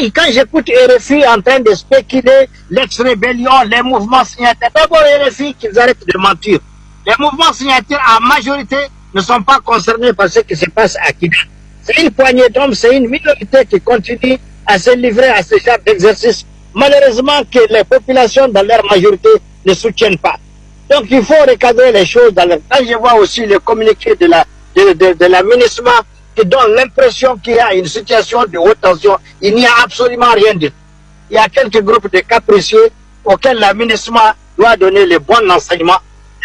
quand j'écoute RFI en train de spéculer l'ex-rébellion, les mouvements signataires, d'abord RFI qu'ils arrêtent de mentir. Les mouvements signataires en majorité ne sont pas concernés par ce qui se passe à Kidal. C'est une poignée d'hommes, c'est une minorité qui continue à se livrer à ce genre d'exercice. Malheureusement que les populations dans leur majorité ne soutiennent pas. Donc il faut recadrer les choses. Quand je vois aussi le communiqué de la MINUSMA qui donne l'impression qu'il y a une situation de haute tension, il n'y a absolument rien de tout. Il y a quelques groupes de capricieux auxquels la MINUSMA doit donner les bons enseignements,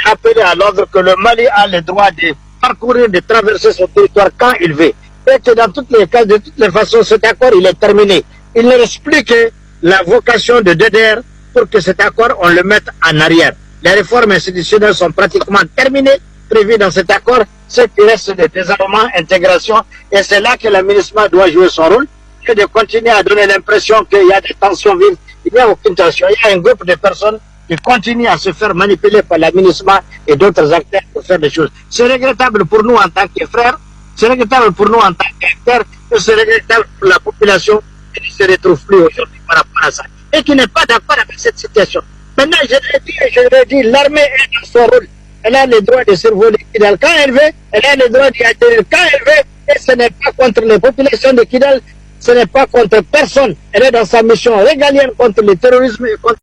rappeler à l'ordre que le Mali a le droit de parcourir, de traverser son territoire quand il veut. Et que dans tous les cas, de toutes les façons, cet accord, il est terminé. Il ne reste plus que la vocation de DDR pour que cet accord, on le mette en arrière. Les réformes institutionnelles sont pratiquement terminées, prévues dans cet accord. Ce qui reste de désarmement, intégration, et c'est là que la MINUSMA doit jouer son rôle, que de continuer à donner l'impression qu'il y a des tensions vives. Il n'y a aucune tension. Il y a un groupe de personnes qui continuent à se faire manipuler par la MINUSMA et d'autres acteurs pour faire des choses. C'est regrettable pour nous en tant que frères, c'est regrettable pour nous en tant qu'acteurs, et c'est regrettable pour la population qui ne se retrouve plus aujourd'hui par rapport à ça, et qui n'est pas d'accord avec cette situation. Maintenant, je l'ai dit, l'armée est dans son rôle. Elle a le droit de survoler Kidal quand elle veut, elle a le droit d'y atterrir quand elle veut, et ce n'est pas contre les populations de Kidal, ce n'est pas contre personne. Elle est dans sa mission régalienne contre le terrorisme et contre